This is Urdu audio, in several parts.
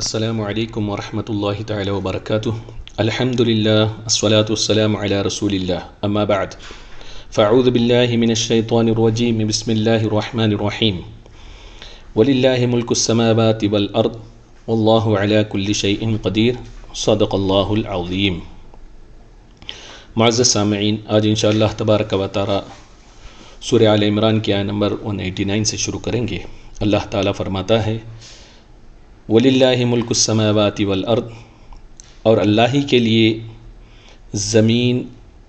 السلام علیکم ورحمۃ اللہ تعالی وبرکاتہ الحمد للہ الصلاۃ والسلام علی رسول اللہ اما بعد فاعوذ باللہ من الشیطان الرجیم بسم اللہ الرحمن الرحیم وللہ ملک السماوات والارض واللہ علی کل شیء قدیر صدق اللہ العظیم۔ معزز سامعین، آج انشاءاللہ تبارک و تعالی سورہ آل عمران کی آیت نمبر 189 سے شروع کریں گے۔ اللہ تعالیٰ فرماتا ہے وَلِلَّهِ مُلْكُ السَّمَاوَاتِ وَالْأَرْضِ، اور اللہ ہی کے لیے زمین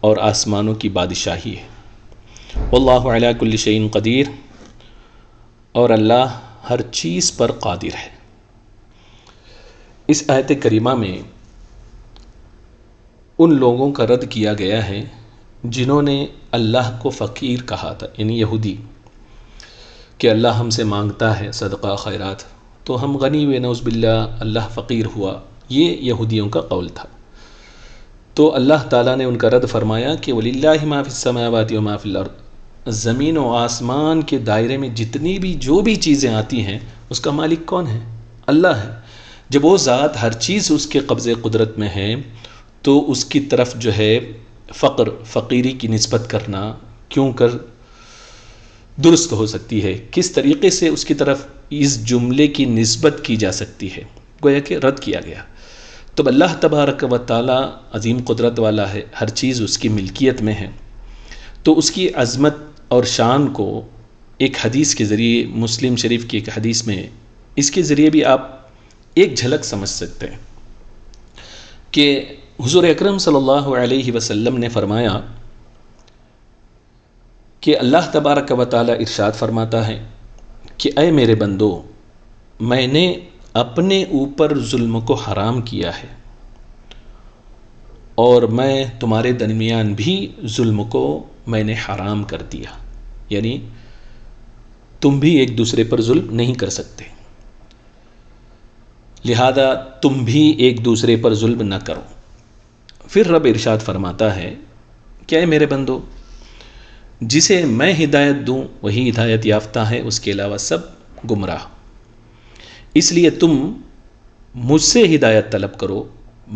اور آسمانوں کی بادشاہی ہے۔ وَاللَّهُ عَلَى كُلِّ شَيْءٍ قدیر، اور اللہ ہر چیز پر قادر ہے۔ اس آیت کریمہ میں ان لوگوں کا رد کیا گیا ہے جنہوں نے اللہ کو فقیر کہا تھا، یعنی یہودی، کہ اللہ ہم سے مانگتا ہے صدقہ خیرات تو ہم غنی ہوئے، نعوذ باللہ اللہ فقیر ہوا، یہ یہودیوں کا قول تھا۔ تو اللہ تعالیٰ نے ان کا رد فرمایا کہ وَلِلَّهِ مَا فِي السَّمَاوَاتِ وَمَا فِي الْأَرْضِ، زمین و آسمان کے دائرے میں جتنی بھی جو بھی چیزیں آتی ہیں اس کا مالک کون ہے؟ اللہ ہے۔ جب وہ ذات ہر چیز اس کے قبضے قدرت میں ہے تو اس کی طرف جو ہے فقیری کی نسبت کرنا کیوں کر درست ہو سکتی ہے؟ کس طریقے سے اس کی طرف اس جملے کی نسبت کی جا سکتی ہے؟ گویا کہ رد کیا گیا۔ تو اللہ تبارک و تعالی عظیم قدرت والا ہے، ہر چیز اس کی ملکیت میں ہے، تو اس کی عظمت اور شان کو ایک حدیث کے ذریعے، مسلم شریف کی ایک حدیث میں اس کے ذریعے بھی آپ ایک جھلک سمجھ سکتے ہیں کہ حضور اکرم صلی اللہ علیہ وسلم نے فرمایا کہ اللہ تبارک و تعالی ارشاد فرماتا ہے کہ اے میرے بندو، میں نے اپنے اوپر ظلم کو حرام کیا ہے اور میں تمہارے درمیان بھی ظلم کو میں نے حرام کر دیا، یعنی تم بھی ایک دوسرے پر ظلم نہیں کر سکتے، لہذا تم بھی ایک دوسرے پر ظلم نہ کرو۔ پھر رب ارشاد فرماتا ہے کہ اے میرے بندو، جسے میں ہدایت دوں وہی ہدایت یافتہ ہے، اس کے علاوہ سب گمراہ، اس لیے تم مجھ سے ہدایت طلب کرو،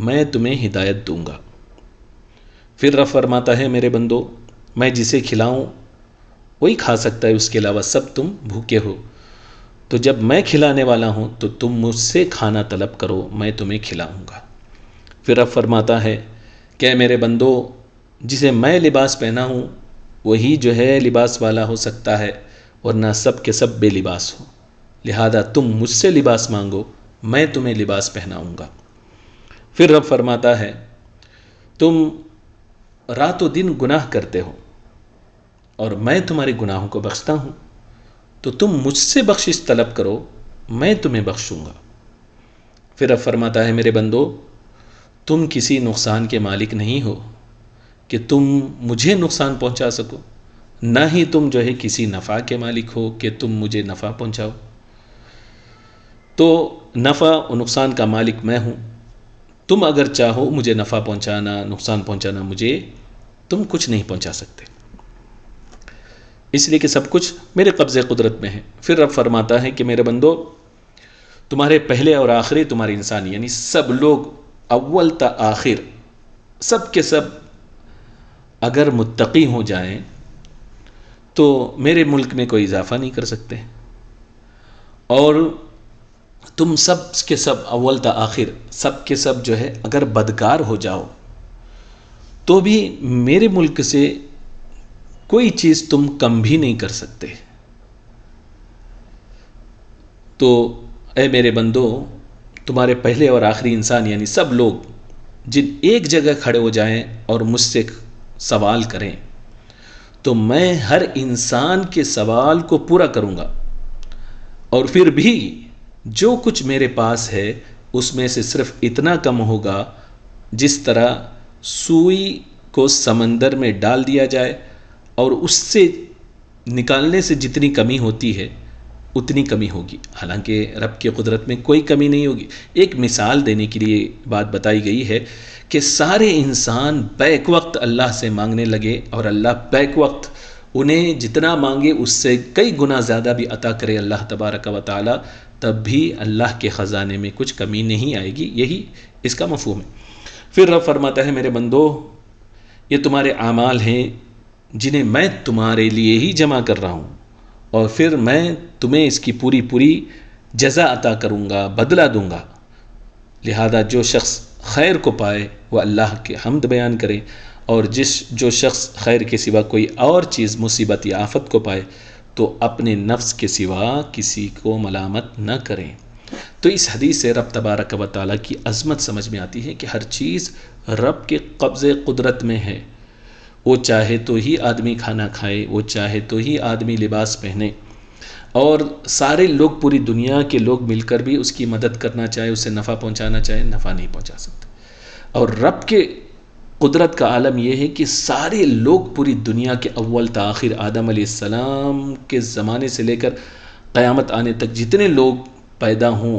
میں تمہیں ہدایت دوں گا۔ پھر رب فرماتا ہے میرے بندو، میں جسے کھلاؤں وہی کھا سکتا ہے، اس کے علاوہ سب تم بھوکے ہو، تو جب میں کھلانے والا ہوں تو تم مجھ سے کھانا طلب کرو، میں تمہیں کھلاؤں گا۔ پھر رب فرماتا ہے کہ اے میرے بندو، جسے میں لباس پہنا ہوں وہی جو ہے لباس والا ہو سکتا ہے، ورنہ سب کے سب بے لباس ہو، لہذا تم مجھ سے لباس مانگو، میں تمہیں لباس پہناؤں گا۔ پھر رب فرماتا ہے تم رات و دن گناہ کرتے ہو اور میں تمہارے گناہوں کو بخشتا ہوں، تو تم مجھ سے بخشش طلب کرو، میں تمہیں بخشوں گا۔ پھر رب فرماتا ہے میرے بندو، تم کسی نقصان کے مالک نہیں ہو کہ تم مجھے نقصان پہنچا سکو، نہ ہی تم جو ہے کسی نفع کے مالک ہو کہ تم مجھے نفع پہنچاؤ۔ تو نفع و نقصان کا مالک میں ہوں، تم اگر چاہو مجھے نفع پہنچانا، نقصان پہنچانا، مجھے تم کچھ نہیں پہنچا سکتے، اس لیے کہ سب کچھ میرے قبضے قدرت میں ہے۔ پھر رب فرماتا ہے کہ میرے بندو، تمہارے پہلے اور آخری، تمہارے انسان یعنی سب لوگ اول تا آخر، سب کے سب اگر متقی ہو جائیں تو میرے ملک میں کوئی اضافہ نہیں کر سکتے، اور تم سب کے سب اول تا آخر، سب کے سب جو ہے اگر بدکار ہو جاؤ تو بھی میرے ملک سے کوئی چیز تم کم بھی نہیں کر سکتے۔ تو اے میرے بندو، تمہارے پہلے اور آخری انسان یعنی سب لوگ جن ایک جگہ کھڑے ہو جائیں اور مجھ سے سوال کریں تو میں ہر انسان کے سوال کو پورا کروں گا، اور پھر بھی جو کچھ میرے پاس ہے اس میں سے صرف اتنا کم ہوگا جس طرح سوئی کو سمندر میں ڈال دیا جائے اور اس سے نکالنے سے جتنی کمی ہوتی ہے اتنی کمی ہوگی، حالانکہ رب کی قدرت میں کوئی کمی نہیں ہوگی۔ ایک مثال دینے کے لیے بات بتائی گئی ہے کہ سارے انسان بیک وقت اللہ سے مانگنے لگے اور اللہ بیک وقت انہیں جتنا مانگے اس سے کئی گنا زیادہ بھی عطا کرے اللہ تبارک و تعالی، تب بھی اللہ کے خزانے میں کچھ کمی نہیں آئے گی. یہی اس کا مفہوم ہے. پھر رب فرماتا ہے میرے بندو یہ تمہارے اعمال ہیں جنہیں میں تمہارے لیے ہی جمع کر رہا ہوں، اور پھر میں تمہیں اس کی پوری پوری جزا عطا کروں گا، بدلہ دوں گا. لہذا جو شخص خیر کو پائے وہ اللہ کے حمد بیان کرے، اور جو شخص خیر کے سوا کوئی اور چیز مصیبت یا آفت کو پائے تو اپنے نفس کے سوا کسی کو ملامت نہ کریں. تو اس حدیث سے رب تبارک و تعالیٰ کی عظمت سمجھ میں آتی ہے کہ ہر چیز رب کے قبضے قدرت میں ہے. وہ چاہے تو ہی آدمی کھانا کھائے، وہ چاہے تو ہی آدمی لباس پہنے، اور سارے لوگ پوری دنیا کے لوگ مل کر بھی اس کی مدد کرنا چاہے، اسے نفع پہنچانا چاہے، نفع نہیں پہنچا سکتے. اور رب کے قدرت کا عالم یہ ہے کہ سارے لوگ پوری دنیا کے اول تا آخر آدم علیہ السلام کے زمانے سے لے کر قیامت آنے تک جتنے لوگ پیدا ہوں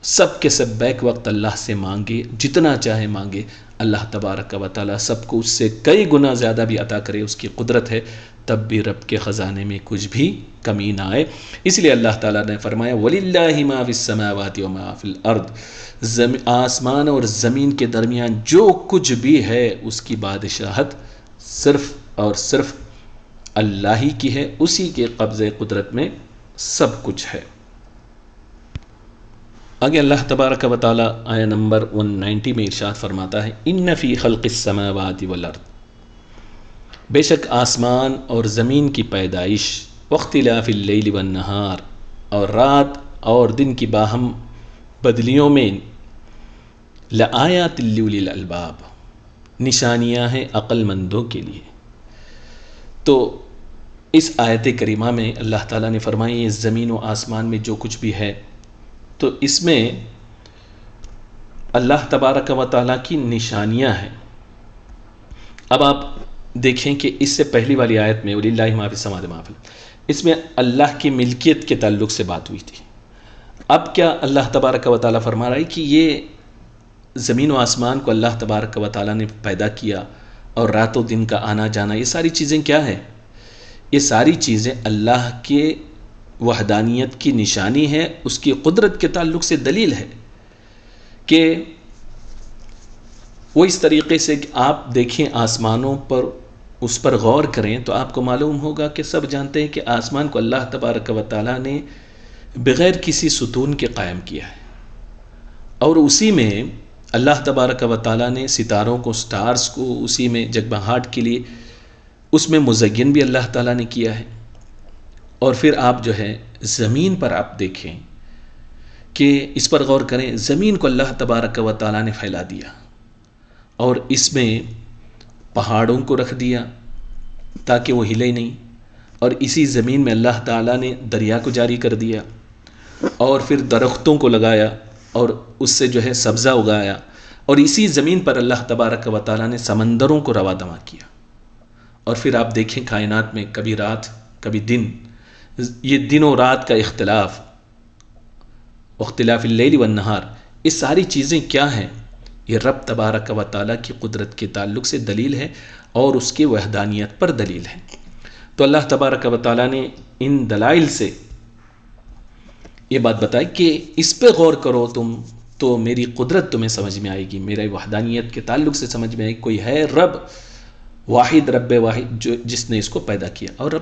سب کے سب بیک وقت اللہ سے مانگے، جتنا چاہے مانگے. اللہ تبارک و تعالیٰ سب کو اس سے کئی گنا زیادہ بھی عطا کرے، اس کی قدرت ہے، تب بھی رب کے خزانے میں کچھ بھی کمی نہ آئے. اس لیے اللہ تعالیٰ نے فرمایا وَلِلَّهِ مَا فِي السَّمَاوَاتِ وَمَا فِي الْأَرْضِ، آسمان اور زمین کے درمیان جو کچھ بھی ہے اس کی بادشاہت صرف اور صرف اللہ ہی کی ہے، اسی کے قبضے قدرت میں سب کچھ ہے. آگے اللہ تبارک و تعالیٰ آیہ نمبر 190 میں ارشاد فرماتا ہے ان فی خلق السماوات والارض، بے شک آسمان اور زمین کی پیدائش، واختلاف اللیل والنہار، اور رات اور دن کی باہم بدلیوں میں، لآیات لأولی الالباب، نشانیاں ہیں عقل مندوں کے لیے. تو اس آیت کریمہ میں اللہ تعالیٰ نے فرمایا یہ زمین و آسمان میں جو کچھ بھی ہے تو اس میں اللہ تبارک و تعالیٰ کی نشانیاں ہیں. اب آپ دیکھیں کہ اس سے پہلی والی آیت میں وَلِلَّهِ مَا فِي السَّمَاوَاتِ وَمَا فِي الْأَرْضِ، اس میں اللہ کی ملکیت کے تعلق سے بات ہوئی تھی. اب کیا اللہ تبارک و تعالیٰ فرما رہا ہے کہ یہ زمین و آسمان کو اللہ تبارک و تعالیٰ نے پیدا کیا، اور رات و دن کا آنا جانا، یہ ساری چیزیں کیا ہیں؟ یہ ساری چیزیں اللہ کے وحدانیت کی نشانی ہے، اس کی قدرت کے تعلق سے دلیل ہے. کہ وہ اس طریقے سے کہ آپ دیکھیں آسمانوں پر، اس پر غور کریں تو آپ کو معلوم ہوگا کہ سب جانتے ہیں کہ آسمان کو اللہ تبارک و تعالیٰ نے بغیر کسی ستون کے قائم کیا ہے، اور اسی میں اللہ تبارک و تعالیٰ نے ستاروں کو، سٹارز کو اسی میں جگمگاہٹ کے لیے اس میں مزین بھی اللہ تعالیٰ نے کیا ہے. اور پھر آپ جو ہے زمین پر آپ دیکھیں کہ اس پر غور کریں، زمین کو اللہ تبارک و تعالیٰ نے پھیلا دیا، اور اس میں پہاڑوں کو رکھ دیا تاکہ وہ ہلے نہیں، اور اسی زمین میں اللہ تعالیٰ نے دریا کو جاری کر دیا، اور پھر درختوں کو لگایا اور اس سے جو ہے سبزہ اگایا، اور اسی زمین پر اللہ تبارک و تعالیٰ نے سمندروں کو رواں دواں کیا. اور پھر آپ دیکھیں کائنات میں کبھی رات کبھی دن، یہ دن و رات کا اختلاف، اختلاف اللیل والنہار، یہ ساری چیزیں کیا ہیں؟ یہ رب تبارک و تعالیٰ کی قدرت کے تعلق سے دلیل ہے اور اس کی وحدانیت پر دلیل ہے. تو اللہ تبارک و تعالیٰ نے ان دلائل سے یہ بات بتائی کہ اس پہ غور کرو تم تو میری قدرت تمہیں سمجھ میں آئے گی، میرے وحدانیت کے تعلق سے سمجھ میں آئے گی. کوئی ہے رب واحد، رب واحد جس نے اس کو پیدا کیا. اور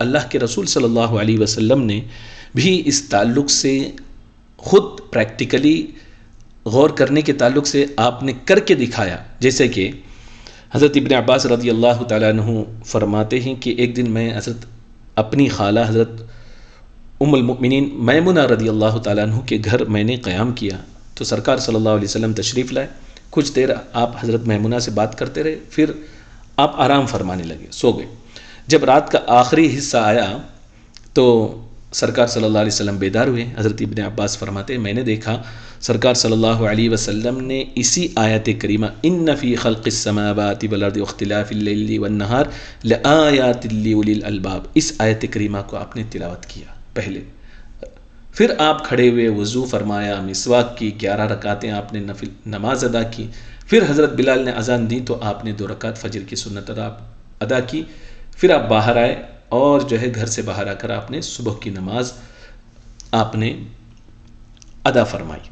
اللہ کے رسول صلی اللہ علیہ وسلم نے بھی اس تعلق سے خود پریکٹیکلی غور کرنے کے تعلق سے آپ نے کر کے دکھایا. جیسے کہ حضرت ابن عباس رضی اللہ تعالیٰ عنہ فرماتے ہیں کہ ایک دن میں حضرت اپنی خالہ حضرت ام المؤمنین میمونہ رضی اللہ تعالیٰ عنہ کے گھر میں نے قیام کیا، تو سرکار صلی اللہ علیہ وسلم تشریف لائے. کچھ دیر آپ حضرت میمونہ سے بات کرتے رہے، پھر آپ آرام فرمانے لگے، سو گئے. جب رات کا آخری حصہ آیا تو سرکار صلی اللہ علیہ وسلم بیدار ہوئے. حضرت ابن عباس فرماتے ہیں میں نے دیکھا سرکار صلی اللہ علیہ وسلم نے اسی آیت کریمہ ان فی خلق السماوات والارض واختلاف اللیل والنہار لآیات لأولی الالباب، اس آیت کریمہ کو آپ نے تلاوت کیا پہلے. پھر آپ کھڑے ہوئے، وضو فرمایا، مسواک کی، 11 رکعتیں آپ نے نفل نماز ادا کی. پھر حضرت بلال نے اذان دی تو آپ نے 2 رکعت فجر کی سنت ادا کی. پھر آپ باہر آئے اور جو ہے گھر سے باہر آ کر آپ نے صبح کی نماز آپ نے ادا فرمائی۔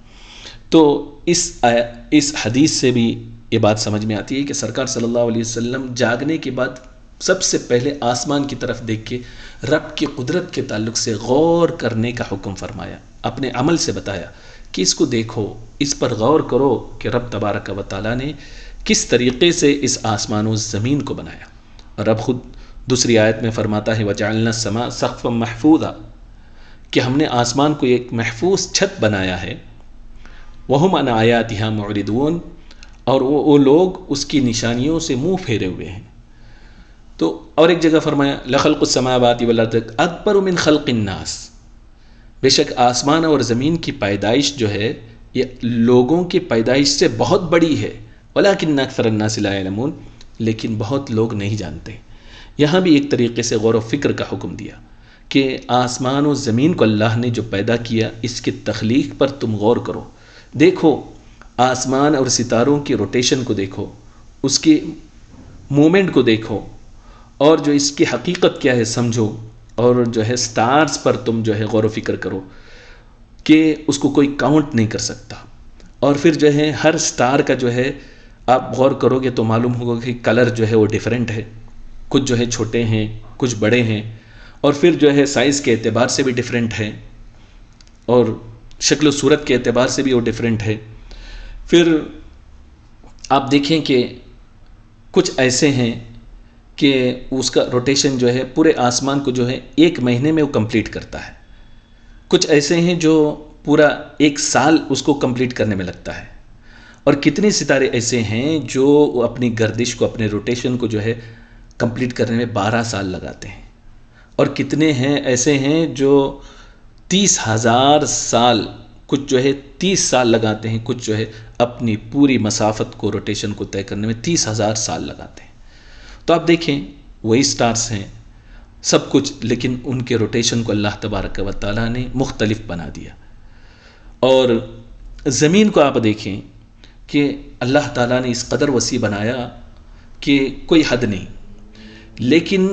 تو اس حدیث سے بھی یہ بات سمجھ میں آتی ہے کہ سرکار صلی اللہ علیہ وسلم جاگنے کے بعد سب سے پہلے آسمان کی طرف دیکھ کے رب کی قدرت کے تعلق سے غور کرنے کا حکم فرمایا، اپنے عمل سے بتایا کہ اس کو دیکھو، اس پر غور کرو کہ رب تبارک و تعالیٰ نے کس طریقے سے اس آسمان و زمین کو بنایا۔ اور رب خود دوسری آیت میں فرماتا ہے وَجَعَلْنَا السَّمَاءَ سَقْفًا مَحْفُوظًا، کہ ہم نے آسمان کو ایک محفوظ چھت بنایا ہے، وَهُمْ عَنْ آيَاتِهَا مُعْرِضُونَ، اور وہ لوگ اس کی نشانیوں سے منہ پھیرے ہوئے ہیں۔ تو اور ایک جگہ فرمایا لَخَلْقُ السَّمَاوَاتِ وَالْأَرْضِ أَكْبَرُ مِنْ خَلْقِ النَّاسِ، بے شک آسمان اور زمین کی پیدائش جو ہے یہ لوگوں کی پیدائش سے بہت بڑی ہے، وَلَكِنَّ أَكْثَرَ النَّاسِ لَا يَعْلَمُونَ، لیکن بہت لوگ نہیں جانتے۔ یہاں بھی ایک طریقے سے غور و فکر کا حکم دیا کہ آسمان و زمین کو اللہ نے جو پیدا کیا اس کی تخلیق پر تم غور کرو، دیکھو آسمان اور ستاروں کی روٹیشن کو دیکھو، اس کی مومنٹ کو دیکھو، اور جو اس کی حقیقت کیا ہے سمجھو، اور جو ہے سٹارز پر تم جو ہے غور و فکر کرو کہ اس کو کوئی کاؤنٹ نہیں کر سکتا۔ اور پھر جو ہے ہر سٹار کا جو ہے آپ غور کرو گے تو معلوم ہوگا کہ کلر جو ہے وہ ڈیفرنٹ ہے، کچھ جو ہے چھوٹے ہیں، کچھ بڑے ہیں، اور پھر جو ہے سائز کے اعتبار سے بھی ڈیفرنٹ ہے، اور شکل و صورت کے اعتبار سے بھی وہ ڈیفرنٹ ہے۔ پھر آپ دیکھیں کہ کچھ ایسے ہیں کہ اس کا روٹیشن جو ہے پورے آسمان کو جو ہے 1 مہینے میں وہ کمپلیٹ کرتا ہے، کچھ ایسے ہیں جو پورا 1 سال اس کو کمپلیٹ کرنے میں لگتا ہے، اور کتنے ستارے ایسے ہیں جو اپنی گردش کو، اپنے روٹیشن کو جو ہے کمپلیٹ کرنے میں 12 سال لگاتے ہیں، اور کتنے ہیں ایسے ہیں جو 30,000 سال، کچھ جو ہے 30 سال لگاتے ہیں، کچھ جو ہے اپنی پوری مسافت کو، روٹیشن کو طے کرنے میں 30,000 سال لگاتے ہیں۔ تو آپ دیکھیں وہی سٹارز ہیں سب کچھ، لیکن ان کے روٹیشن کو اللہ تبارک و تعالیٰ نے مختلف بنا دیا۔ اور زمین کو آپ دیکھیں کہ اللہ تعالیٰ نے اس قدر وسیع بنایا کہ کوئی حد نہیں، لیکن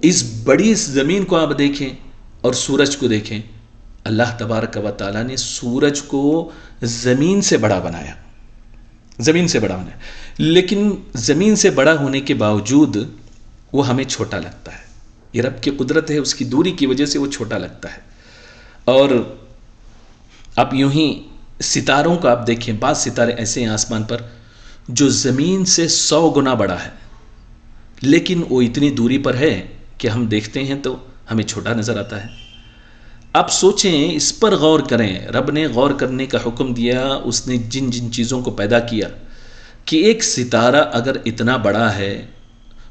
اس بڑی زمین کو آپ دیکھیں اور سورج کو دیکھیں، اللہ تبارک و تعالیٰ نے سورج کو زمین سے بڑا بنایا، زمین سے بڑا بنایا، لیکن زمین سے بڑا ہونے کے باوجود وہ ہمیں چھوٹا لگتا ہے۔ یہ رب کی قدرت ہے، اس کی دوری کی وجہ سے وہ چھوٹا لگتا ہے۔ اور اب یوں ہی ستاروں کو آپ دیکھیں، بعض ستارے ایسے ہیں آسمان پر جو زمین سے 100 گنا بڑا ہے، لیکن وہ اتنی دوری پر ہے کہ ہم دیکھتے ہیں تو ہمیں چھوٹا نظر آتا ہے۔ آپ سوچیں، اس پر غور کریں، رب نے غور کرنے کا حکم دیا، اس نے جن جن چیزوں کو پیدا کیا کہ ایک ستارہ اگر اتنا بڑا ہے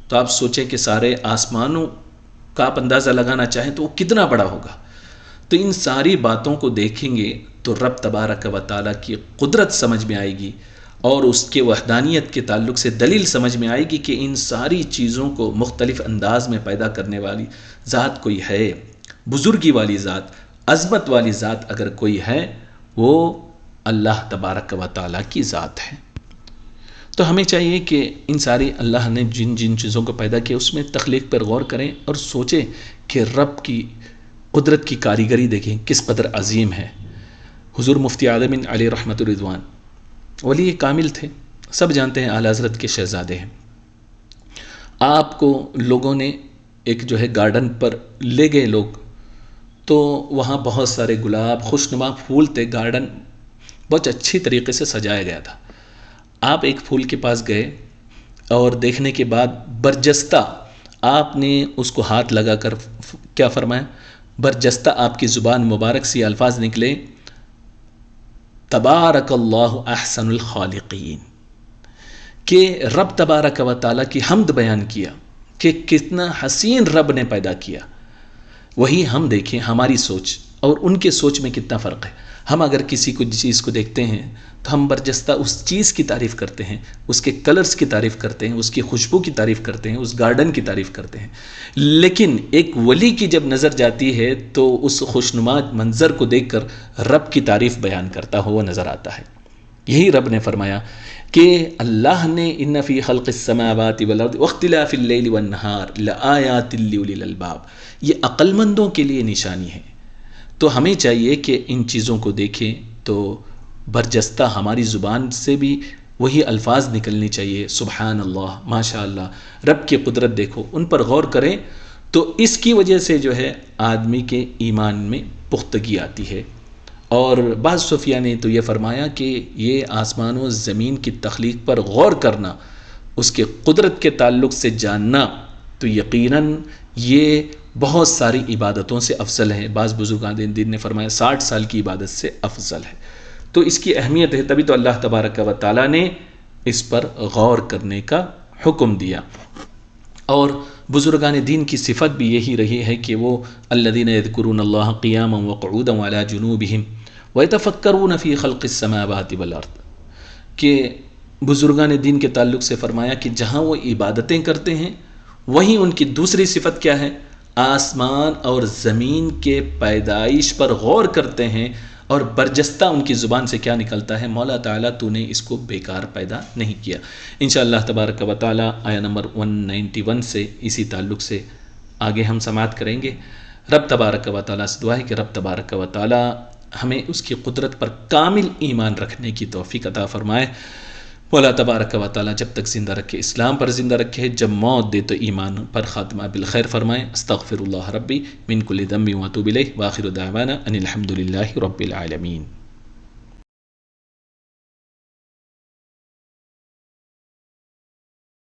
تو آپ سوچیں کہ سارے آسمانوں کا آپ اندازہ لگانا چاہیں تو وہ کتنا بڑا ہوگا۔ تو ان ساری باتوں کو دیکھیں گے تو رب تبارک و تعالیٰ کی قدرت سمجھ میں آئے گی، اور اس کے وحدانیت کے تعلق سے دلیل سمجھ میں آئے گی کہ ان ساری چیزوں کو مختلف انداز میں پیدا کرنے والی ذات کوئی ہے، بزرگی والی ذات، عظمت والی ذات اگر کوئی ہے وہ اللہ تبارک و تعالیٰ کی ذات ہے۔ تو ہمیں چاہیے کہ ان ساری اللہ نے جن جن چیزوں کو پیدا کیا اس میں تخلیق پر غور کریں اور سوچیں کہ رب کی قدرت کی کاریگری دیکھیں کس قدر عظیم ہے۔ حضور مفتی عالمین علیہ رحمت الرضوان ولی کامل تھے، سب جانتے ہیں، اعلیٰ حضرت کے شہزادے ہیں۔ آپ کو لوگوں نے ایک جو ہے گارڈن پر لے گئے لوگ، تو وہاں بہت سارے گلاب، خوشنما پھول تھے، گارڈن بہت اچھی طریقے سے سجایا گیا تھا۔ آپ ایک پھول کے پاس گئے اور دیکھنے کے بعد برجستہ آپ نے اس کو ہاتھ لگا کر کیا فرمایا؟ برجستہ آپ کی زبان مبارک سے الفاظ نکلے، تبارک اللہ احسن الخالقین، کہ رب تبارک و تعالیٰ کی حمد بیان کیا کہ کتنا حسین رب نے پیدا کیا۔ وہی ہم دیکھیں ہماری سوچ اور ان کے سوچ میں کتنا فرق ہے۔ ہم اگر کسی کو چیز کو دیکھتے ہیں تو ہم برجستہ اس چیز کی تعریف کرتے ہیں، اس کے کلرز کی تعریف کرتے ہیں، اس کی خوشبو کی تعریف کرتے ہیں، اس گارڈن کی تعریف کرتے ہیں، لیکن ایک ولی کی جب نظر جاتی ہے تو اس خوشنما منظر کو دیکھ کر رب کی تعریف بیان کرتا ہوا نظر آتا ہے۔ یہی رب نے فرمایا کہ اللہ نے ان فی خلق السماوات والارض واختلاف اللیل والنہار لآیات لأولی الالباب، یہ عقل مندوں کے لیے نشانی ہے۔ تو ہمیں چاہیے کہ ان چیزوں کو دیکھیں تو برجستہ ہماری زبان سے بھی وہی الفاظ نکلنی چاہیے، سبحان اللہ، ماشاء اللہ، رب کی قدرت دیکھو، ان پر غور کریں تو اس کی وجہ سے جو ہے آدمی کے ایمان میں پختگی آتی ہے۔ اور بعض صوفیہ نے تو یہ فرمایا کہ یہ آسمان و زمین کی تخلیق پر غور کرنا، اس کے قدرت کے تعلق سے جاننا، تو یقیناً یہ بہت ساری عبادتوں سے افضل ہے۔ بعض بزرگان دین نے فرمایا 60 سال کی عبادت سے افضل ہے۔ تو اس کی اہمیت ہے، تبھی تو اللہ تبارک و تعالیٰ نے اس پر غور کرنے کا حکم دیا۔ اور بزرگان دین کی صفت بھی یہی رہی ہے کہ وہ الذین یذکرون اللہ قیاما وقعودا وعلی جنوبہم ویتفکرون فی خلق السماوات والارض، کہ بزرگان دین کے تعلق سے فرمایا کہ جہاں وہ عبادتیں کرتے ہیں وہیں ان کی دوسری صفت کیا ہے؟ آسمان اور زمین کے پیدائش پر غور کرتے ہیں، اور برجستہ ان کی زبان سے کیا نکلتا ہے؟ مولا تعالیٰ تو نے اس کو بیکار پیدا نہیں کیا۔ انشاءاللہ تبارک و تعالیٰ آیا نمبر 191 سے اسی تعلق سے آگے ہم سماعت کریں گے۔ رب تبارک و تعالیٰ سے دعا ہے کہ رب تبارک و تعالیٰ ہمیں اس کی قدرت پر کامل ایمان رکھنے کی توفیق عطا فرمائے۔ مولا تبارک و تعالیٰ جب تک زندہ رکھے اسلام پر زندہ رکھے، جب موت دے تو ایمان پر خاتمہ بالخیر فرمائے۔ استغفر اللہ ربی من کل ذنب واتوب الیہ، وآخر دعوانا ان الحمد للہ رب العالمین۔